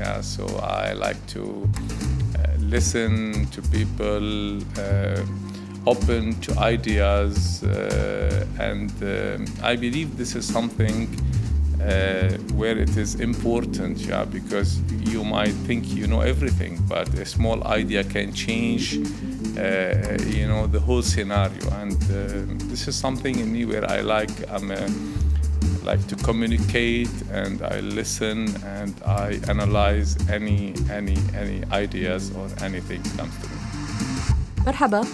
Yeah, so I like to listen to people, open to ideas, and I believe this is something where it is important, yeah, because you might think you know everything, but a small idea can change, the whole scenario. And this is something in me where I like to communicate, and I listen, and I analyze any ideas or anything comes to me. Marhaba,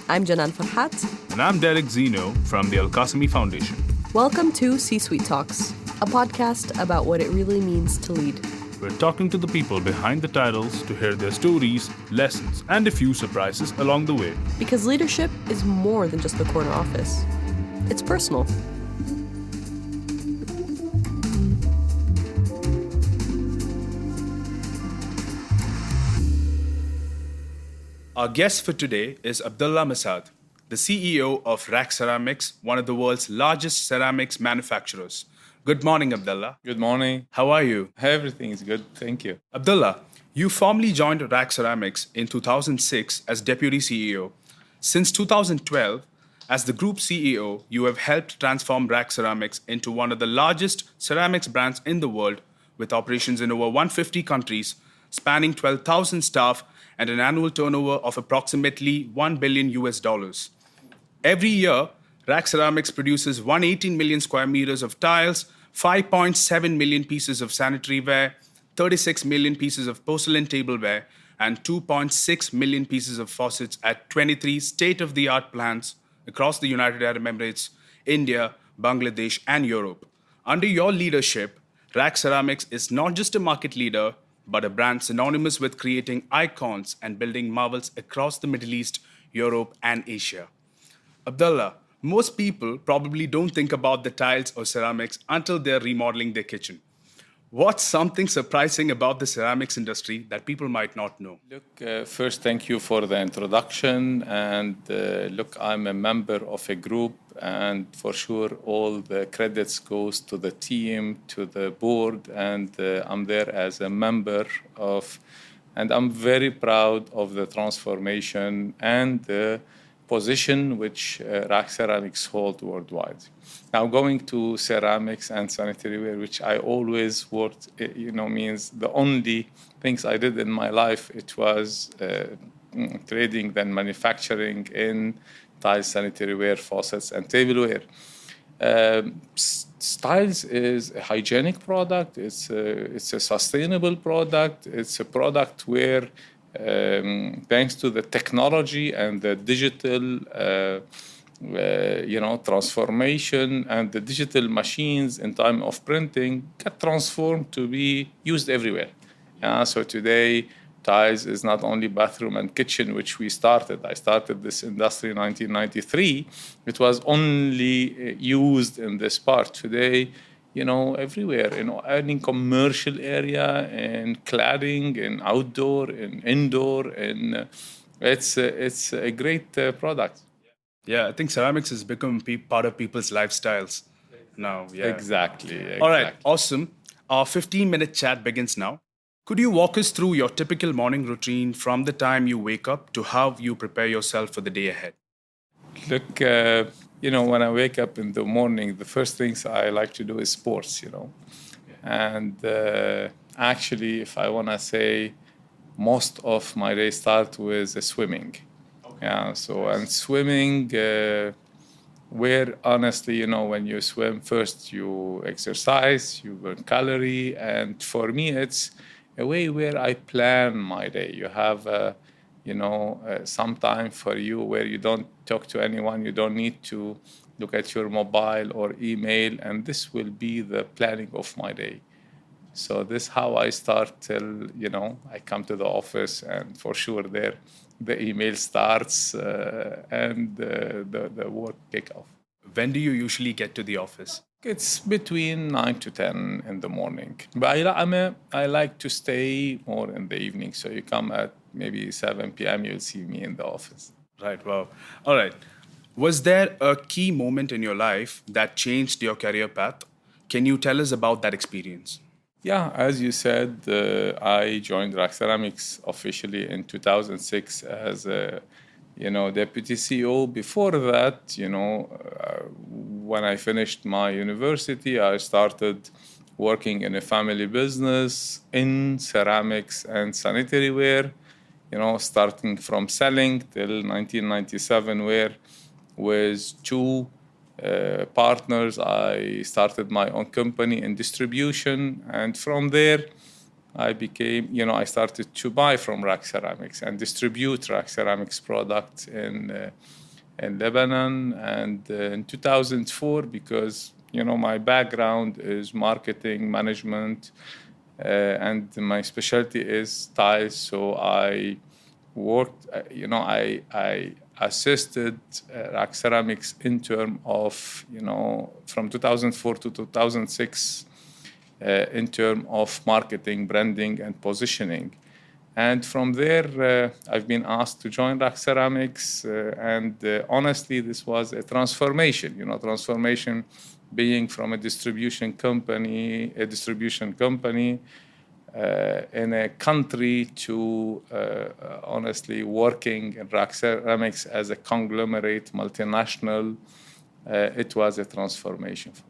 I'm Janan Farhat. And I'm Derek Zeno from the Al Khaimah Foundation. Welcome to C-Suite Talks, a podcast about what it really means to lead. We're talking to the people behind the titles to hear their stories, lessons, and a few surprises along the way. Because leadership is more than just the corner office. It's personal. Our guest for today is Abdallah Massaad, the CEO of RAK Ceramics, one of the world's largest ceramics manufacturers. Good morning, Abdallah. Good morning. How are you? Everything is good, thank you. Abdallah, you formally joined RAK Ceramics in 2006 as Deputy CEO. Since 2012, as the Group CEO, you have helped transform RAK Ceramics into one of the largest ceramics brands in the world, with operations in over 150 countries, spanning 12,000 staff and an annual turnover of approximately $1 billion. Every year, RAK Ceramics produces 118 million square meters of tiles, 5.7 million pieces of sanitary ware, 36 million pieces of porcelain tableware, and 2.6 million pieces of faucets at 23 state-of-the-art plants across the United Arab Emirates, India, Bangladesh, and Europe. Under your leadership, RAK Ceramics is not just a market leader, but a brand synonymous with creating icons and building marvels across the Middle East, Europe, and Asia. Abdallah, most people probably don't think about the tiles or ceramics until they're remodeling their kitchen. What's something surprising about the ceramics industry that people might not know? Look, first, thank you for the introduction. And look, I'm a member of a group, and for sure, all the credits goes to the team, to the board, and I'm there as a member of, and I'm very proud of the transformation and the position which RAK Ceramics hold worldwide. Now, going to ceramics and sanitary ware, which I always worked, means the only things I did in my life, it was trading, then manufacturing in tiles, sanitary ware, faucets, and tableware. Tiles is a hygienic product. It's a sustainable product. It's a product where thanks to the technology and the digital, transformation, and the digital machines in time of printing get transformed to be used everywhere. So today, tiles is not only bathroom and kitchen, which we started. I started this industry in 1993. It was only used in this part. Today, everywhere, any commercial area, in cladding, in outdoor, in indoor, and it's a great product. Yeah, I think ceramics has become part of people's lifestyles now. Yeah. Exactly. All right, awesome. Our 15-minute chat begins now. Could you walk us through your typical morning routine from the time you wake up to how you prepare yourself for the day ahead? Look, when I wake up in the morning, the first things I like to do is sports, And actually, if I want to say, most of my day start with swimming. Yeah, and swimming, where honestly, when you swim, first you exercise, you burn calorie, and for me, it's a way where I plan my day. You have, some time for you where you don't talk to anyone, you don't need to look at your mobile or email, and this will be the planning of my day. So this is how I start till, I come to the office, and for sure there, the email starts and the work kick off. When do you usually get to the office? It's between 9 to 10 in the morning. But I like to stay more in the evening. So you come at maybe 7 p.m., you'll see me in the office. Right, wow. All right. Was there a key moment in your life that changed your career path? Can you tell us about that experience? Yeah, as you said, I joined RAK Ceramics officially in 2006 as a, deputy CEO. Before that, when I finished my university, I started working in a family business in ceramics and sanitary ware, starting from selling till 1997, where with two partners, I started my own company in distribution. And from there, I started to buy from RAK Ceramics and distribute RAK Ceramics products in Lebanon. And in 2004, because, my background is marketing management, and my specialty is tiles. So I worked, I assisted RAK Ceramics in terms of, from 2004 to 2006, in terms of marketing, branding, and positioning. And from there, I've been asked to join RAK Ceramics. And honestly, this was a transformation, transformation being from a distribution company in a country to honestly working in RAK Ceramics as a conglomerate multinational. It was a transformation for me.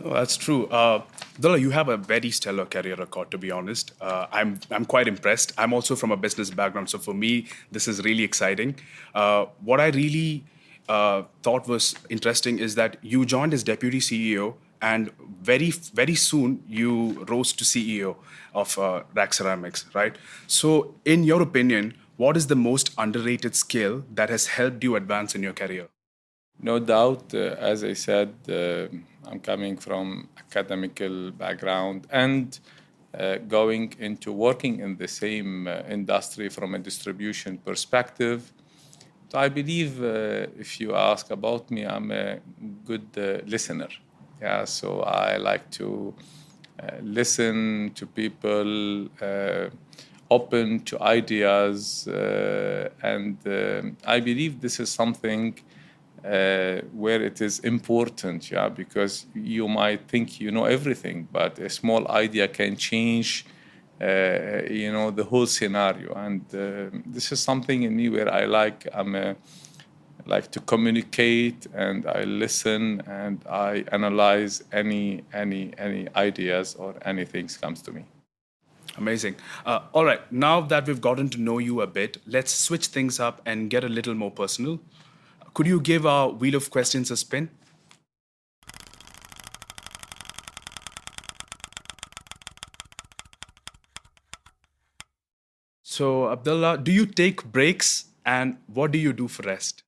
Oh, that's true. Abdullah, you have a very stellar career record, to be honest. I'm quite impressed. I'm also from a business background, so for me, this is really exciting. What I really thought was interesting is that you joined as deputy CEO, and very soon you rose to CEO of RAK Ceramics, right? So, in your opinion, what is the most underrated skill that has helped you advance in your career? No doubt, as I said, I'm coming from academical background and going into working in the same industry from a distribution perspective. So I believe if you ask about me, I'm a good listener. Yeah, so I like to listen to people, open to ideas, and I believe this is something where it is important, yeah, because you might think you know everything, but a small idea can change, the whole scenario. And this is something in me where like to communicate, and I listen, and I analyze any ideas or anything comes to me. Amazing. All right, now that we've gotten to know you a bit, let's switch things up and get a little more personal. Could you give our Wheel of Questions a spin? So, Abdullah, do you take breaks and what do you do for rest?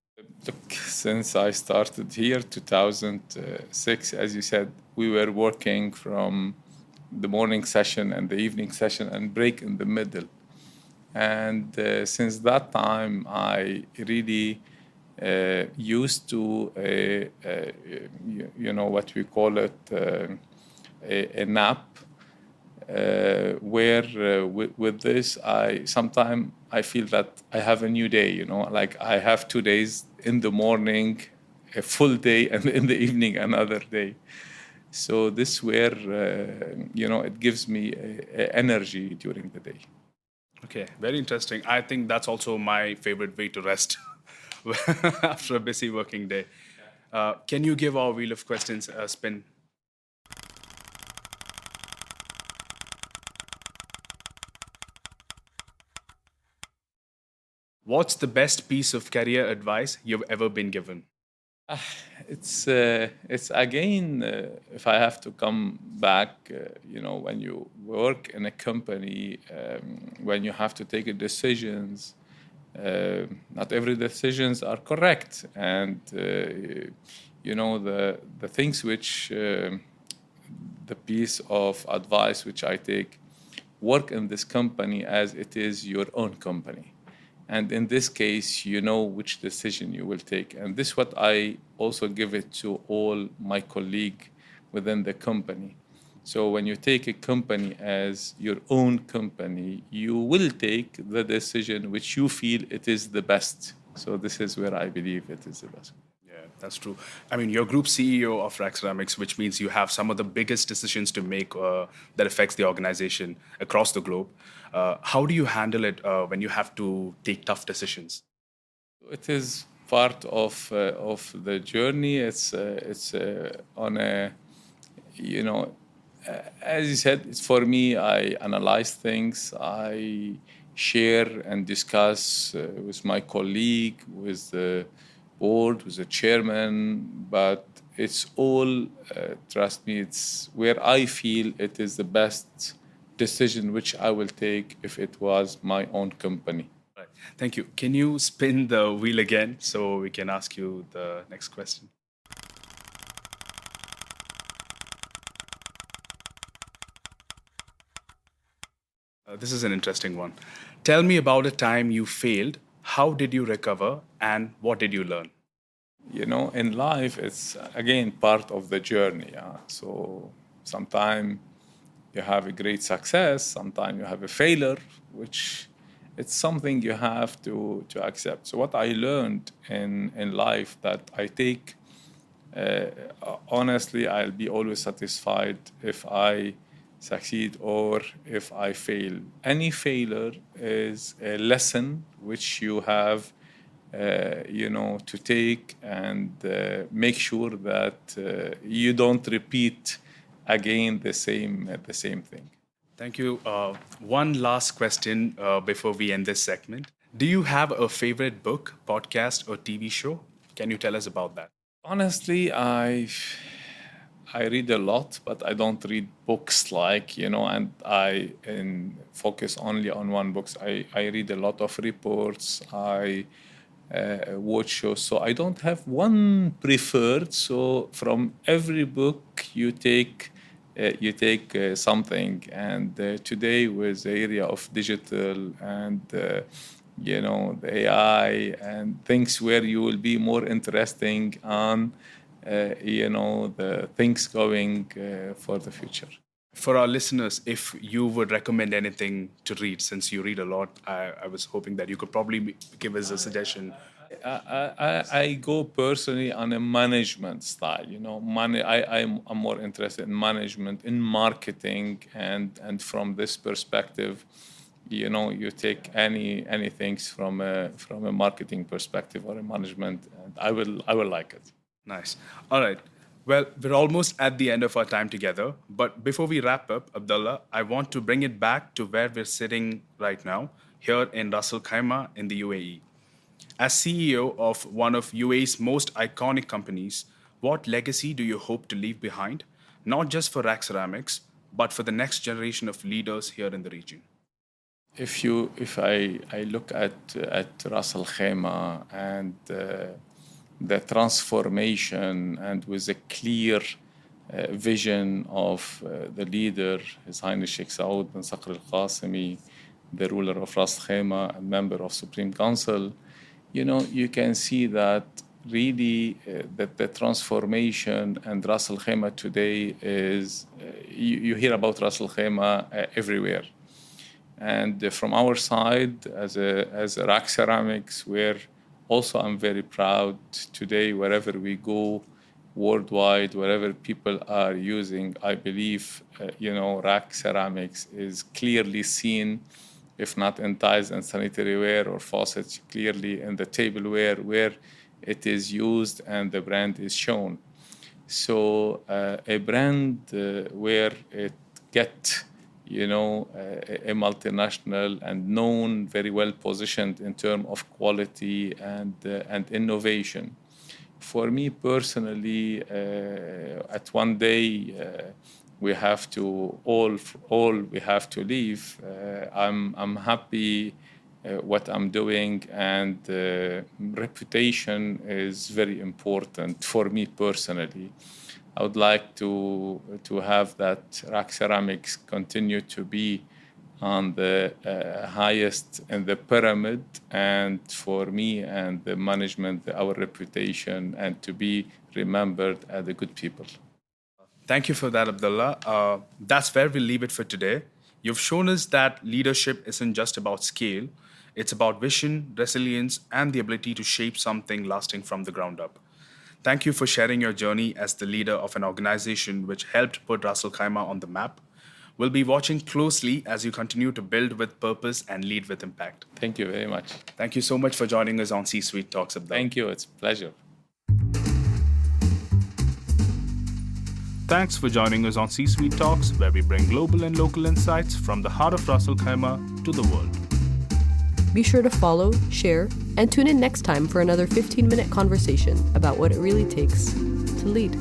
Look, since I started here, 2006, as you said, we were working from the morning session and the evening session and break in the middle. And since that time, I really used to, what we call it, a nap, where with this, sometimes I feel that I have a new day, like I have 2 days in the morning, a full day, and in the evening, another day. So this where, it gives me energy during the day. Okay, very interesting. I think that's also my favorite way to rest after a busy working day. Can you give our Wheel of Questions a spin? What's the best piece of career advice you've ever been given? It's again, if I have to come back, when you work in a company, when you have to take decisions, not every decisions are correct, and the things which the piece of advice which I take, work in this company as it is your own company. And in this case, you know which decision you will take. And this is what I also give it to all my colleagues within the company. So when you take a company as your own company, you will take the decision which you feel it is the best. So this is where I believe it is the best. Yeah. That's true. I mean, you're Group CEO of RAK Ceramics, which means you have some of the biggest decisions to make that affects the organization across the globe. How do you handle it when you have to take tough decisions? It is part of the journey. It's on a, you know, as you said, it's for me. I analyze things. I share and discuss with my colleague, with the board, with the chairman. But it's all, trust me, it's where I feel it is the best decision which I will take if it was my own company. Right. Thank you. Can you spin the wheel again so we can ask you the next question? This is an interesting one. Tell me about a time you failed. How did you recover and what did you learn? In life, it's again part of the journey. Yeah? So sometimes you have a great success, sometimes you have a failure, which it's something you have to accept. So what I learned in life that I take, honestly, I'll be always satisfied if I succeed or if I fail. Any failure is a lesson which you have to take and make sure that you don't repeat again the same thing. Thank you. One last question before we end this segment. Do you have a favorite book, podcast, or TV show? Can you tell us about that? Honestly, I read a lot, but I don't read books and focus only on one book. I read a lot of reports. I watch shows. So I don't have one preferred. So from every book you take something. And today with the area of digital and the AI and things where you will be more interesting on the things going for the future. For our listeners, if you would recommend anything to read, since you read a lot, I was hoping that you could probably give us a suggestion. I go personally on a management style. I'm more interested in management, in marketing, and from this perspective, you take any things from a marketing perspective or a management, and I will like it. Nice. All right. Well, we're almost at the end of our time together. But before we wrap up, Abdallah, I want to bring it back to where we're sitting right now, here in Ras Al Khaimah in the UAE. As CEO of one of UAE's most iconic companies, what legacy do you hope to leave behind, not just for RAK Ceramics, but for the next generation of leaders here in the region? If I look at Ras Al Khaimah and the transformation, and with a clear vision of the leader, His Highness Sheikh Saud bin Saqr Al Qasimi, the ruler of Ras Al Khaimah and member of Supreme Council, you can see that really that the transformation and Ras Al Khaimah today is, you hear about Ras Al Khaimah everywhere. And from our side, as a RAK Ceramics, where also I'm very proud today, wherever we go worldwide, wherever people are using, I believe, RAK Ceramics is clearly seen, if not in tiles and sanitary ware or faucets, clearly in the tableware where it is used and the brand is shown. So a brand where it gets a multinational and known, very well positioned in terms of quality and innovation. For me personally, at one day we have to all we have to leave. I'm happy what I'm doing, and reputation is very important for me personally. I would like to have that RAK Ceramics continue to be on the highest in the pyramid, and for me and the management, our reputation, and to be remembered as the good people. Thank you for that, Abdullah. That's where we'll leave it for today. You've shown us that leadership isn't just about scale, it's about vision, resilience, and the ability to shape something lasting from the ground up. Thank you for sharing your journey as the leader of an organization which helped put Ras Al Khaimah on the map. We'll be watching closely as you continue to build with purpose and lead with impact. Thank you very much. Thank you so much for joining us on C-Suite Talks, Abdallah. Thank you. It's a pleasure. Thanks for joining us on C-Suite Talks, where we bring global and local insights from the heart of Ras Al Khaimah to the world. Be sure to follow, share, and tune in next time for another 15-minute conversation about what it really takes to lead.